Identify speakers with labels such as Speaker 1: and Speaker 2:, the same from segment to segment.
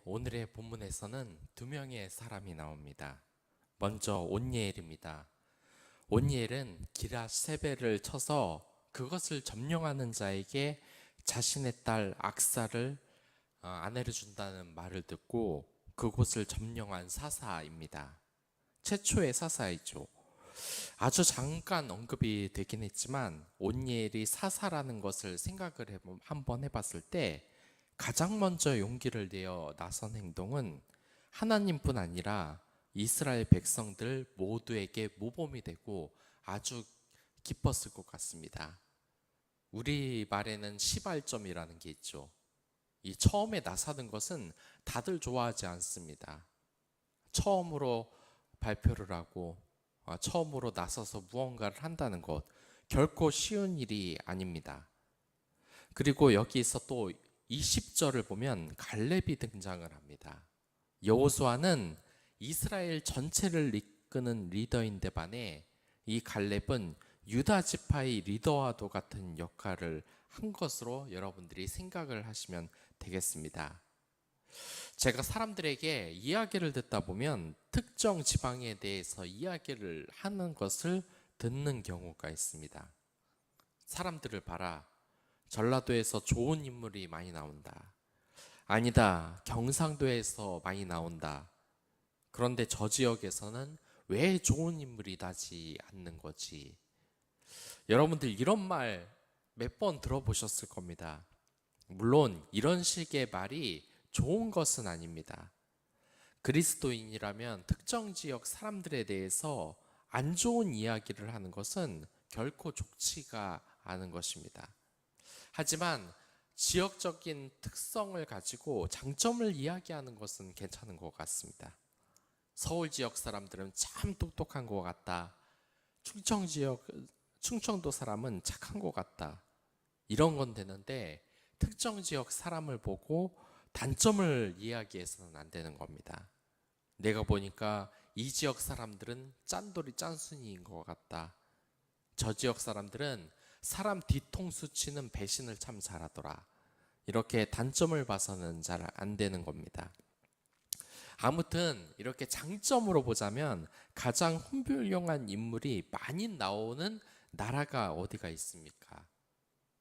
Speaker 1: 오늘의 본문에서는 두 명의 사람이 나옵니다. 먼저 온니엘입니다. 온니엘은 기랏 세벨을 쳐서 그것을 점령하는 자에게 자신의 딸 악사를 아내를 준다는 말을 듣고 그곳을 점령한 사사입니다. 최초의 사사이죠. 아주 잠깐 언급이 되긴 했지만 온니엘이 사사라는 것을 생각을 한번 해봤을 때 가장 먼저 용기를 내어 나선 행동은 하나님뿐 아니라 이스라엘 백성들 모두에게 모범이 되고 아주 기뻤을 것 같습니다. 우리 말에는 시발점이라는 게 있죠. 이 처음에 나서는 것은 다들 좋아하지 않습니다. 처음으로 발표를 하고 처음으로 나서서 무언가를 한다는 것 결코 쉬운 일이 아닙니다. 그리고 여기서 또 20절을 보면 갈렙이 등장을 합니다. 여호수아는 이스라엘 전체를 이끄는 리더인데 반해 이 갈렙은 유다 지파의 리더와도 같은 역할을 한 것으로 여러분들이 생각을 하시면 되겠습니다. 제가 사람들에게 이야기를 듣다 보면 특정 지방에 대해서 이야기를 하는 것을 듣는 경우가 있습니다. 사람들을 봐라. 전라도에서 좋은 인물이 많이 나온다. 아니다. 경상도에서 많이 나온다. 그런데 저 지역에서는 왜 좋은 인물이 나지 않는 거지? 여러분들 이런 말 몇 번 들어보셨을 겁니다. 물론 이런 식의 말이 좋은 것은 아닙니다. 그리스도인이라면 특정 지역 사람들에 대해서 안 좋은 이야기를 하는 것은 결코 좋지가 않은 것입니다. 하지만 지역적인 특성을 가지고 장점을 이야기하는 것은 괜찮은 것 같습니다. 서울 지역 사람들은 참 똑똑한 것 같다. 충청도 사람은 착한 것 같다. 이런 건 되는데 특정 지역 사람을 보고 단점을 이야기해서는 안 되는 겁니다. 내가 보니까 이 지역 사람들은 짠돌이 짠순이인 것 같다. 저 지역 사람들은 사람 뒤통수 치는 배신을 참 잘하더라. 이렇게 단점을 봐서는 잘 안 되는 겁니다. 아무튼 이렇게 장점으로 보자면 가장 훌륭한 인물이 많이 나오는 나라가 어디가 있습니까?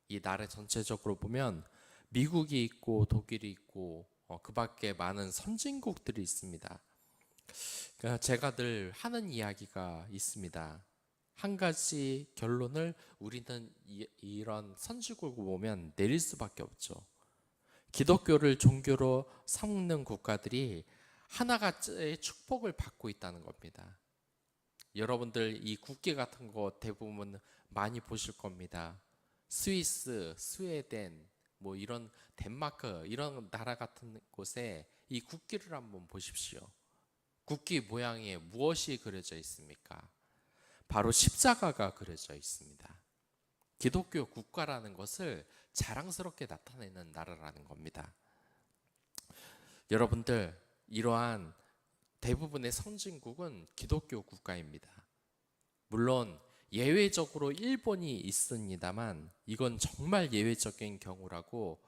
Speaker 1: 이 나라 전체적으로 보면 미국이 있고 독일이 있고 그 밖에 많은 선진국들이 있습니다. 그러니까 제가 늘 하는 이야기가 있습니다. 한 가지 결론을 우리는 이런 선진국을 보면 내릴 수밖에 없죠. 기독교를 종교로 삼는 국가들이 하나가의 축복을 받고 있다는 겁니다. 여러분들 이 국기 같은 거 대부분 많이 보실 겁니다. 스위스, 스웨덴, 뭐 이런 덴마크 이런 나라 같은 곳에 이 국기를 한번 보십시오. 국기 모양에 무엇이 그려져 있습니까? 바로 십자가가 그려져 있습니다. 기독교 국가라는 것을 자랑스럽게 나타내는 나라라는 겁니다. 여러분들 이러한 대부분의 선진국은 기독교 국가입니다. 물론 예외적으로 일본이 있습니다만 이건 정말 예외적인 경우라고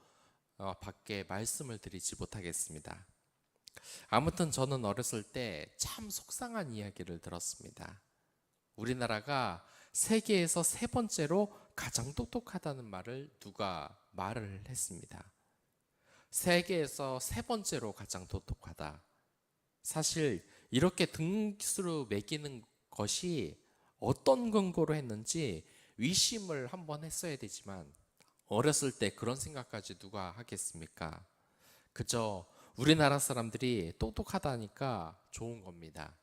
Speaker 1: 밖에 말씀을 드리지 못하겠습니다. 아무튼 저는 어렸을 때 참 속상한 이야기를 들었습니다. 우리나라가 세계에서 세 번째로 가장 똑똑하다는 말을 누가 말을 했습니다. 세계에서 세 번째로 가장 똑똑하다. 사실 이렇게 등수로 매기는 것이 어떤 근거로 했는지 의심을 한번 했어야 되지만 어렸을 때 그런 생각까지 누가 하겠습니까? 그저 우리나라 사람들이 똑똑하다니까 좋은 겁니다.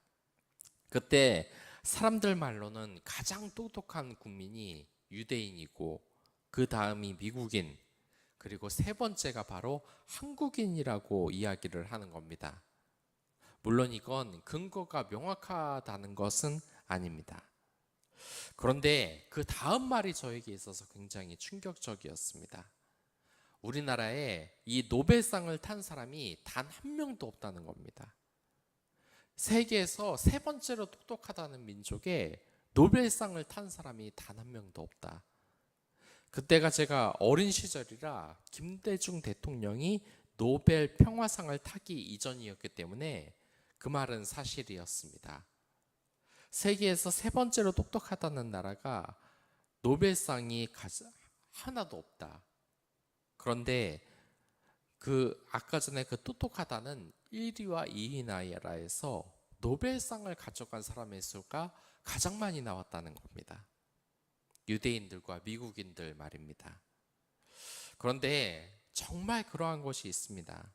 Speaker 1: 그때 사람들 말로는 가장 똑똑한 국민이 유대인이고 그 다음이 미국인 그리고 세 번째가 바로 한국인이라고 이야기를 하는 겁니다. 물론 이건 근거가 명확하다는 것은 아닙니다. 그런데 그 다음 말이 저에게 있어서 굉장히 충격적이었습니다. 우리나라에 이 노벨상을 탄 사람이 단 한 명도 없다는 겁니다. 세계에서 세 번째로 똑똑하다는 민족에 노벨상을 탄 사람이 단 한 명도 없다. 그때가 제가 어린 시절이라 김대중 대통령이 노벨 평화상을 타기 이전이었기 때문에 그 말은 사실이었습니다. 세계에서 세 번째로 똑똑하다는 나라가 노벨상이 하나도 없다. 그런데 아까 전에 그 똑똑하다는 1위와 2위 나라에서 노벨상을 가져간 사람의 수가 가장 많이 나왔다는 겁니다. 유대인들과 미국인들 말입니다. 그런데 정말 그러한 것이 있습니다.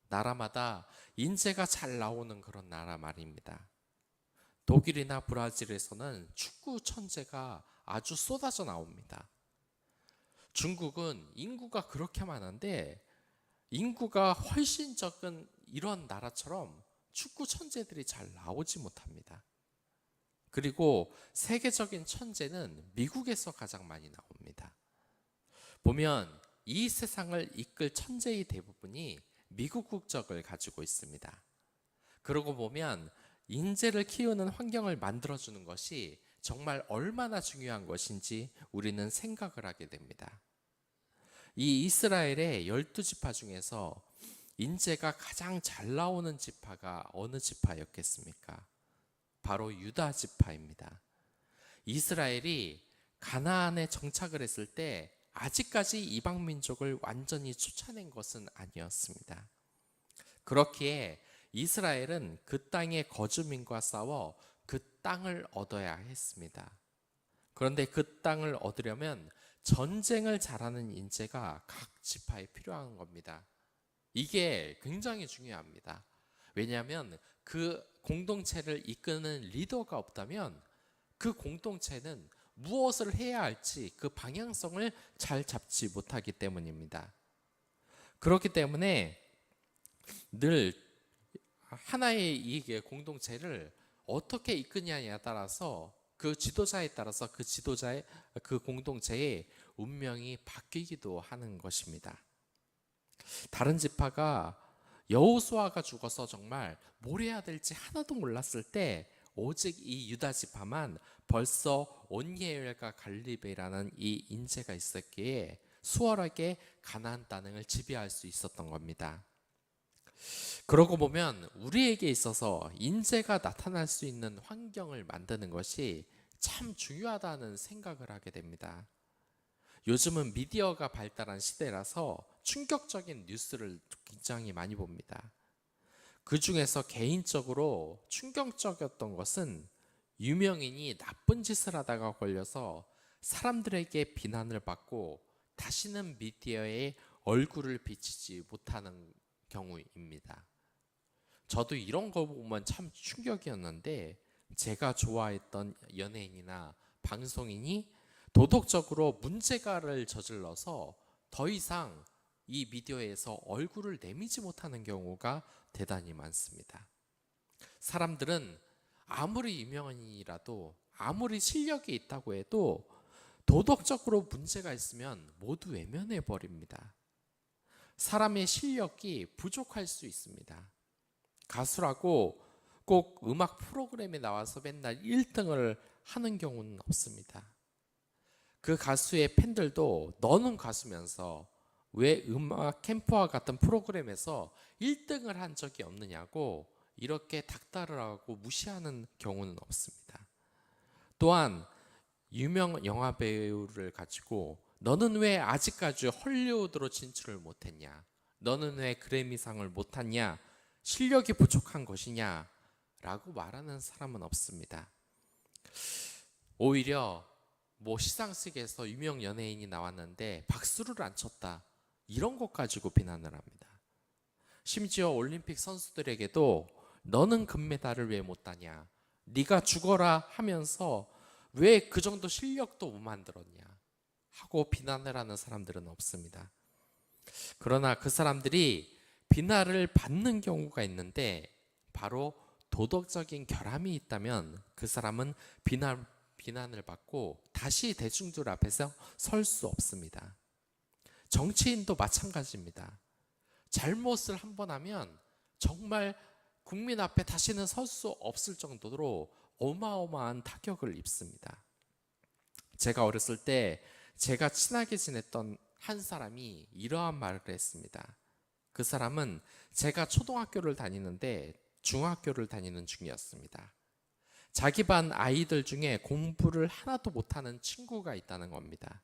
Speaker 1: 나라마다 인재가 잘 나오는 그런 나라 말입니다. 독일이나 브라질에서는 축구 천재가 아주 쏟아져 나옵니다. 중국은 인구가 그렇게 많은데 인구가 훨씬 적은 이런 나라처럼 축구 천재들이 잘 나오지 못합니다. 그리고 세계적인 천재는 미국에서 가장 많이 나옵니다. 보면 이 세상을 이끌 천재의 대부분이 미국 국적을 가지고 있습니다. 그러고 보면 인재를 키우는 환경을 만들어주는 것이 정말 얼마나 중요한 것인지 우리는 생각을 하게 됩니다. 이 이스라엘의 12지파 중에서 인재가 가장 잘 나오는 지파가 어느 지파였겠습니까? 바로 유다 지파입니다. 이스라엘이 가나안에 정착을 했을 때 아직까지 이방 민족을 완전히 쫓아낸 것은 아니었습니다. 그렇기에 이스라엘은 그 땅의 거주민과 싸워 그 땅을 얻어야 했습니다. 그런데 그 땅을 얻으려면 전쟁을 잘하는 인재가 각 지파에 필요한 겁니다. 이게 굉장히 중요합니다. 왜냐하면 그 공동체를 이끄는 리더가 없다면 그 공동체는 무엇을 해야 할지 그 방향성을 잘 잡지 못하기 때문입니다. 그렇기 때문에 늘 하나의 이 공동체를 어떻게 이끄냐에 따라서 그 지도자에 따라서 그 지도자의 그 공동체의 운명이 바뀌기도 하는 것입니다. 다른 지파가 여호수아가 죽어서 정말 뭘 해야 될지 하나도 몰랐을 때 오직 이 유다 지파만 벌써 온니엘과 갈렙이라는 이 인재가 있었기에 수월하게 가나안 땅을 지배할 수 있었던 겁니다. 그러고 보면 우리에게 있어서 인재가 나타날 수 있는 환경을 만드는 것이 참 중요하다는 생각을 하게 됩니다. 요즘은 미디어가 발달한 시대라서 충격적인 뉴스를 굉장히 많이 봅니다. 그 중에서 개인적으로 충격적이었던 것은 유명인이 나쁜 짓을 하다가 걸려서 사람들에게 비난을 받고 다시는 미디어에 얼굴을 비치지 못하는 경우입니다. 저도 이런 거 보면 참 충격이었는데 제가 좋아했던 연예인이나 방송인이 도덕적으로 문제가를 저질러서 더 이상 이 미디어에서 얼굴을 내미지 못하는 경우가 대단히 많습니다. 사람들은 아무리 유명인이라도 아무리 실력이 있다고 해도 도덕적으로 문제가 있으면 모두 외면해 버립니다. 사람의 실력이 부족할 수 있습니다. 가수라고 꼭 음악 프로그램에 나와서 맨날 1등을 하는 경우는 없습니다. 그 가수의 팬들도 너는 가수면서 왜 음악 캠프와 같은 프로그램에서 1등을 한 적이 없느냐고 이렇게 닥달을 하고 무시하는 경우는 없습니다. 또한 유명 영화 배우를 가지고 너는 왜 아직까지 헐리우드로 진출을 못했냐? 너는 왜 그래미상을 못 탔냐? 실력이 부족한 것이냐? 라고 말하는 사람은 없습니다. 오히려 시상식에서 유명 연예인이 나왔는데 박수를 안 쳤다. 이런 것 가지고 비난을 합니다. 심지어 올림픽 선수들에게도 너는 금메달을 왜 못 따냐? 네가 죽어라 하면서 왜 그 정도 실력도 못 만들었냐? 하고 비난을 하는 사람들은 없습니다. 그러나 그 사람들이 비난을 받는 경우가 있는데 바로 도덕적인 결함이 있다면 그 사람은 비난을 받고 다시 대중들 앞에서 설 수 없습니다. 정치인도 마찬가지입니다. 잘못을 한 번 하면 정말 국민 앞에 다시는 설 수 없을 정도로 어마어마한 타격을 입습니다. 제가 어렸을 때 제가 친하게 지냈던 한 사람이 이러한 말을 했습니다. 그 사람은 제가 초등학교를 다니는데 중학교를 다니는 중이었습니다. 자기 반 아이들 중에 공부를 하나도 못하는 친구가 있다는 겁니다.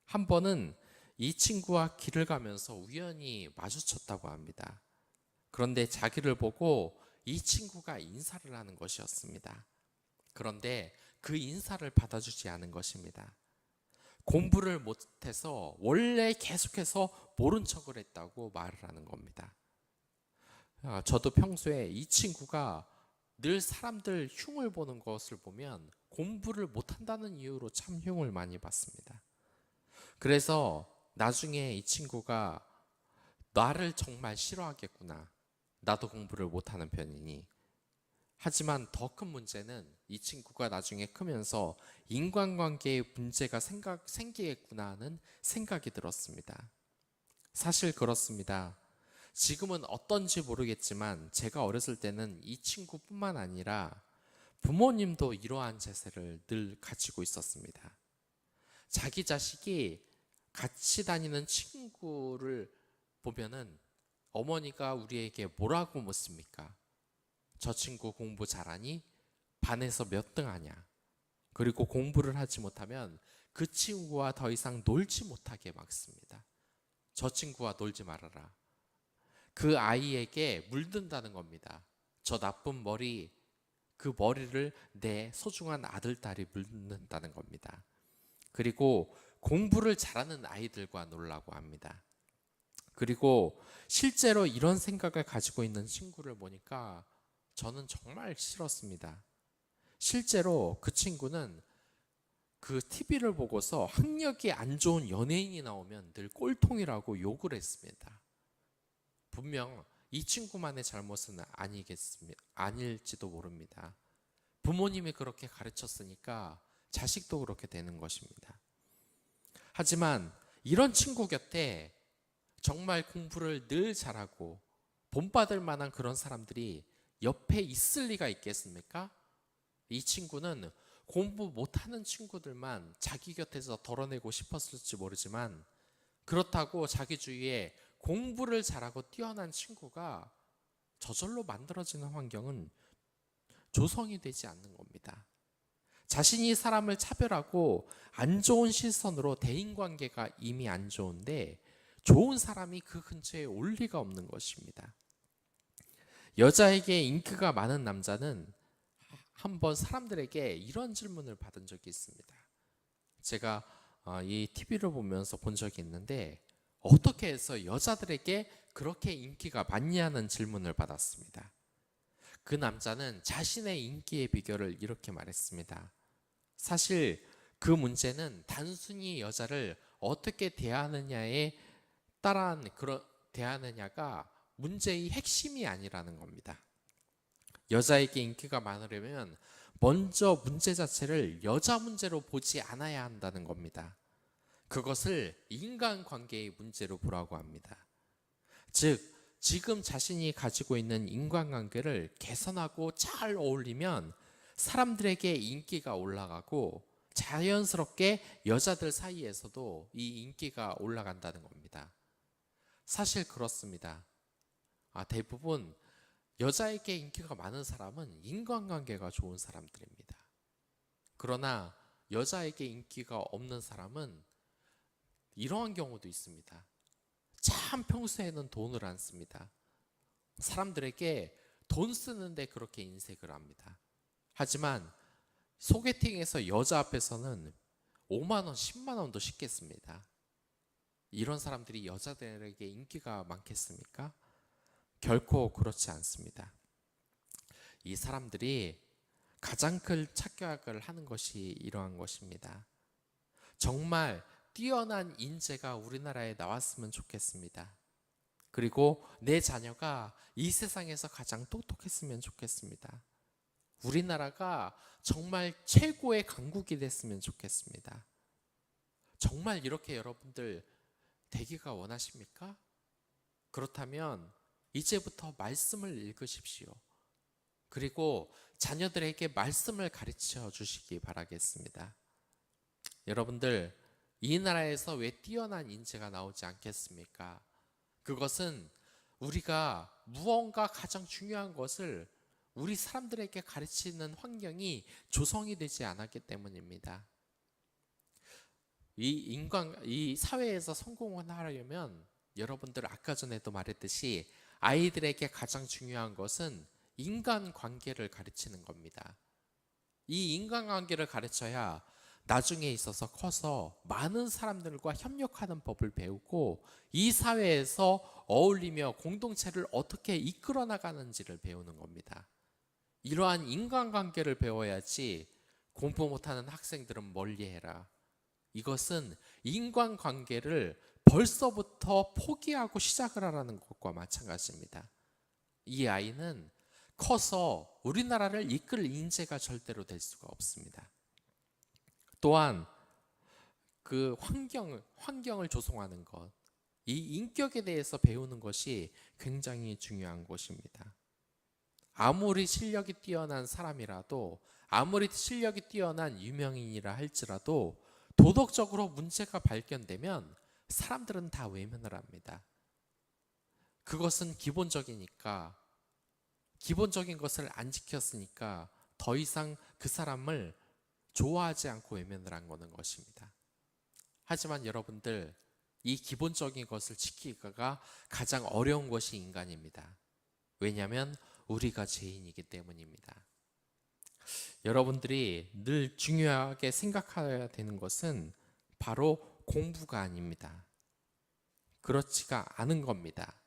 Speaker 1: 한 번은 이 친구와 길을 가면서 우연히 마주쳤다고 합니다. 그런데 자기를 보고 이 친구가 인사를 하는 것이었습니다. 그런데 그 인사를 받아주지 않은 것입니다. 공부를 못해서 원래 계속해서 모른 척을 했다고 말을 하는 겁니다. 저도 평소에 이 친구가 늘 사람들 흉을 보는 것을 보면 공부를 못한다는 이유로 참 흉을 많이 받습니다. 그래서 나중에 이 친구가 나를 정말 싫어하겠구나. 나도 공부를 못하는 편이니. 하지만 더 큰 문제는 이 친구가 나중에 크면서 인간관계에 문제가 생기겠구나 하는 생각이 들었습니다. 사실 그렇습니다. 지금은 어떤지 모르겠지만 제가 어렸을 때는 이 친구뿐만 아니라 부모님도 이러한 제세를 늘 가지고 있었습니다. 자기 자식이 같이 다니는 친구를 보면은 어머니가 우리에게 뭐라고 묻습니까? 저 친구 공부 잘하니? 반에서 몇 등 하냐? 그리고 공부를 하지 못하면 그 친구와 더 이상 놀지 못하게 막습니다. 저 친구와 놀지 말아라. 그 아이에게 물든다는 겁니다. 저 나쁜 머리, 그 머리를 내 소중한 아들, 딸이 물든다는 겁니다. 그리고 공부를 잘하는 아이들과 놀라고 합니다. 그리고 실제로 이런 생각을 가지고 있는 친구를 보니까 저는 정말 싫었습니다. 실제로 그 친구는 그 TV를 보고서 학력이 안 좋은 연예인이 나오면 늘 꼴통이라고 욕을 했습니다. 분명 이 친구만의 잘못은 아닐지도 모릅니다. 부모님이 그렇게 가르쳤으니까 자식도 그렇게 되는 것입니다. 하지만 이런 친구 곁에 정말 공부를 늘 잘하고 본받을 만한 그런 사람들이 옆에 있을 리가 있겠습니까? 이 친구는 공부 못하는 친구들만 자기 곁에서 덜어내고 싶었을지 모르지만 그렇다고 자기 주위에 공부를 잘하고 뛰어난 친구가 저절로 만들어지는 환경은 조성이 되지 않는 겁니다. 자신이 사람을 차별하고 안 좋은 시선으로 대인관계가 이미 안 좋은데 좋은 사람이 그 근처에 올 리가 없는 것입니다. 여자에게 인기가 많은 남자는 한번 사람들에게 이런 질문을 받은 적이 있습니다. 제가 이 TV를 보면서 본 적이 있는데 어떻게 해서 여자들에게 그렇게 인기가 많냐는 질문을 받았습니다. 그 남자는 자신의 인기의 비결을 이렇게 말했습니다. 사실 그 문제는 단순히 여자를 어떻게 대하느냐에 따른 대하느냐가 문제의 핵심이 아니라는 겁니다. 여자에게 인기가 많으려면 먼저 문제 자체를 여자 문제로 보지 않아야 한다는 겁니다. 그것을 인간관계의 문제로 보라고 합니다. 즉, 지금 자신이 가지고 있는 인간관계를 개선하고 잘 어울리면 사람들에게 인기가 올라가고 자연스럽게 여자들 사이에서도 이 인기가 올라간다는 겁니다. 사실 그렇습니다. 대부분 여자에게 인기가 많은 사람은 인간관계가 좋은 사람들입니다. 그러나 여자에게 인기가 없는 사람은 이러한 경우도 있습니다. 참 평소에는 돈을 안 씁니다. 사람들에게 돈 쓰는데 그렇게 인색을 합니다. 하지만 소개팅에서 여자 앞에서는 5만 원, 10만 원도 씻겠습니다. 이런 사람들이 여자들에게 인기가 많겠습니까? 결코 그렇지 않습니다. 이 사람들이 가장 큰 착각을 하는 것이 이러한 것입니다. 정말 뛰어난 인재가 우리나라에 나왔으면 좋겠습니다. 그리고 내 자녀가 이 세상에서 가장 똑똑했으면 좋겠습니다. 우리나라가 정말 최고의 강국이 됐으면 좋겠습니다. 정말 이렇게 여러분들 되기가 원하십니까? 그렇다면 이제부터 말씀을 읽으십시오. 그리고 자녀들에게 말씀을 가르쳐 주시기 바라겠습니다. 여러분들, 이 나라에서 왜 뛰어난 인재가 나오지 않겠습니까? 그것은 우리가 무언가 가장 중요한 것을 우리 사람들에게 가르치는 환경이 조성이 되지 않았기 때문입니다. 이 사회에서 성공을 하려면 여러분들 아까 전에도 말했듯이 아이들에게 가장 중요한 것은 인간관계를 가르치는 겁니다. 이 인간관계를 가르쳐야 나중에 있어서 커서 많은 사람들과 협력하는 법을 배우고 이 사회에서 어울리며 공동체를 어떻게 이끌어 나가는지를 배우는 겁니다. 이러한 인간관계를 배워야지 공부 못하는 학생들은 멀리해라. 이것은 인간관계를 벌써부터 포기하고 시작을 하라는 것과 마찬가지입니다. 이 아이는 커서 우리나라를 이끌 인재가 절대로 될 수가 없습니다. 또한 그 환경을 조성하는 것, 이 인격에 대해서 배우는 것이 굉장히 중요한 것입니다. 아무리 실력이 뛰어난 사람이라도, 아무리 실력이 뛰어난 유명인이라 할지라도 도덕적으로 문제가 발견되면 사람들은 다 외면을 합니다. 그것은 기본적이니까, 기본적인 것을 안 지켰으니까 더 이상 그 사람을 좋아하지 않고 외면을 한 거는 것입니다. 하지만 여러분들, 이 기본적인 것을 지키기가 가장 어려운 것이 인간입니다. 왜냐하면 우리가 죄인이기 때문입니다. 여러분들이 늘 중요하게 생각해야 되는 것은 바로 공부가 아닙니다. 그렇지가 않은 겁니다.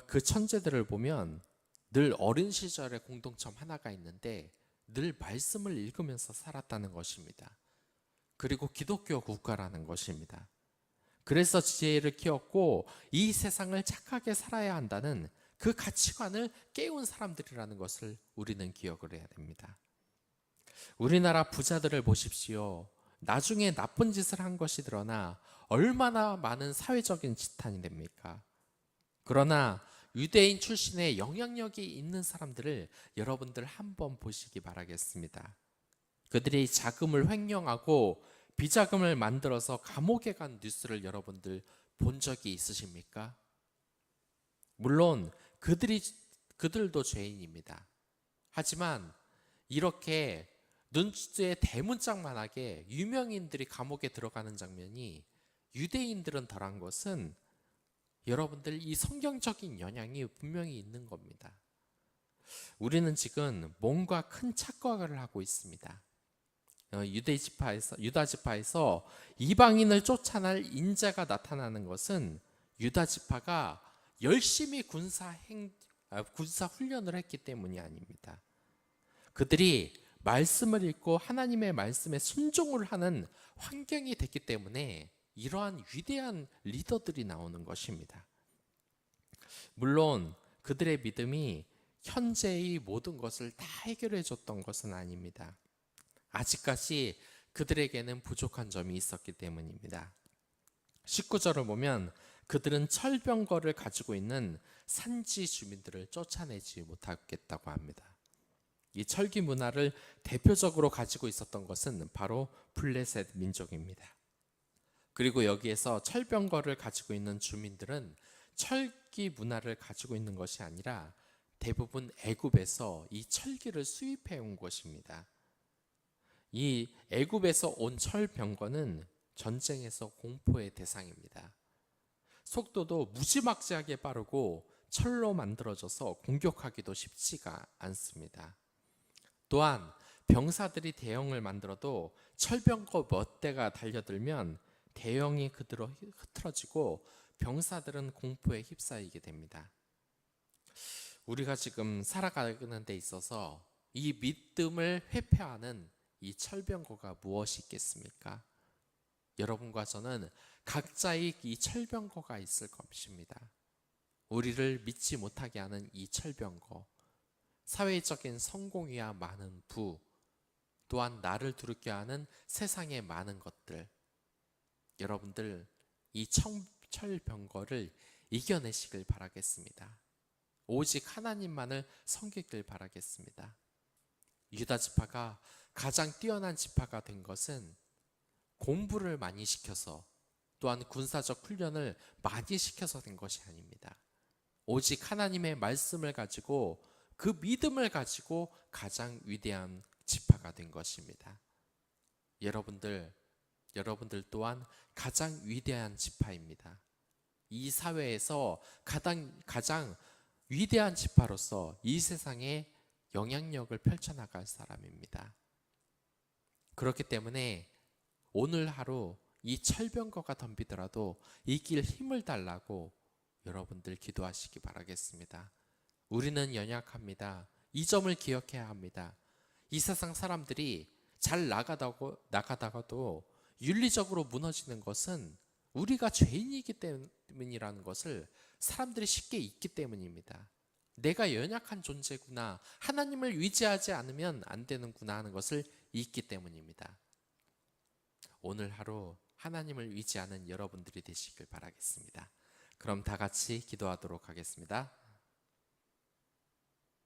Speaker 1: 그 천재들을 보면 늘 어린 시절의 공통점 하나가 있는데 늘 말씀을 읽으면서 살았다는 것입니다. 그리고 기독교 국가라는 것입니다. 그래서 지혜를 키웠고 이 세상을 착하게 살아야 한다는 그 가치관을 깨운 사람들이라는 것을 우리는 기억을 해야 됩니다. 우리나라 부자들을 보십시오. 나중에 나쁜 짓을 한 것이 드러나 얼마나 많은 사회적인 지탄이 됩니까? 그러나 유대인 출신의 영향력이 있는 사람들을 여러분들 한번 보시기 바라겠습니다. 그들이 자금을 횡령하고 비자금을 만들어서 감옥에 간 뉴스를 여러분들 본 적이 있으십니까? 물론 그들도 죄인입니다. 하지만 이렇게 눈치에 대문짝만하게 유명인들이 감옥에 들어가는 장면이 유대인들은 덜한 것은 여러분들 이 성경적인 영향이 분명히 있는 겁니다. 우리는 지금 뭔가 큰 착각을 하고 있습니다. 유다 지파에서 이방인을 쫓아낼 인자가 나타나는 것은 유다 지파가 열심히 군사 훈련을 했기 때문이 아닙니다. 그들이 말씀을 읽고 하나님의 말씀에 순종을 하는 환경이 됐기 때문에 이러한 위대한 리더들이 나오는 것입니다. 물론 그들의 믿음이 현재의 모든 것을 다 해결해 줬던 것은 아닙니다. 아직까지 그들에게는 부족한 점이 있었기 때문입니다. 19절을 보면 그들은 철병거를 가지고 있는 산지 주민들을 쫓아내지 못하겠다고 합니다. 이 철기 문화를 대표적으로 가지고 있었던 것은 바로 블레셋 민족입니다. 그리고 여기에서 철병거를 가지고 있는 주민들은 철기 문화를 가지고 있는 것이 아니라 대부분 애굽에서 이 철기를 수입해 온 것입니다. 이 애굽에서 온 철병거는 전쟁에서 공포의 대상입니다. 속도도 무지막지하게 빠르고 철로 만들어져서 공격하기도 쉽지가 않습니다. 또한 병사들이 대형을 만들어도 철병거 몇 대가 달려들면 대형이 그대로 흐트러지고 병사들은 공포에 휩싸이게 됩니다. 우리가 지금 살아가는 데 있어서 이 믿음을 회피하는 이 철병거가 무엇이 있겠습니까? 여러분과 저는 각자의 이 철병거가 있을 것입니다. 우리를 믿지 못하게 하는 이 철병거, 사회적인 성공이야 많은 부, 또한 나를 두렵게 하는 세상의 많은 것들, 여러분들 이 철병거를 이겨내시길 바라겠습니다. 오직 하나님만을 섬기길 바라겠습니다. 유다 지파가 가장 뛰어난 지파가 된 것은 공부를 많이 시켜서, 또한 군사적 훈련을 많이 시켜서 된 것이 아닙니다. 오직 하나님의 말씀을 가지고 그 믿음을 가지고 가장 위대한 지파가 된 것입니다. 여러분들 또한 가장 위대한 지파입니다. 이 사회에서 가장 위대한 지파로서 이 세상에 영향력을 펼쳐나갈 사람입니다. 그렇기 때문에 오늘 하루 이 철병거가 덤비더라도 이길 힘을 달라고 여러분들 기도하시기 바라겠습니다. 우리는 연약합니다. 이 점을 기억해야 합니다. 이 세상 사람들이 잘 나가다가도 윤리적으로 무너지는 것은 우리가 죄인이기 때문이라는 것을 사람들이 쉽게 잊기 때문입니다. 내가 연약한 존재구나, 하나님을 의지하지 않으면 안 되는구나 하는 것을 잊기 때문입니다. 오늘 하루 하나님을 의지하는 여러분들이 되시길 바라겠습니다. 그럼 다 같이 기도하도록 하겠습니다.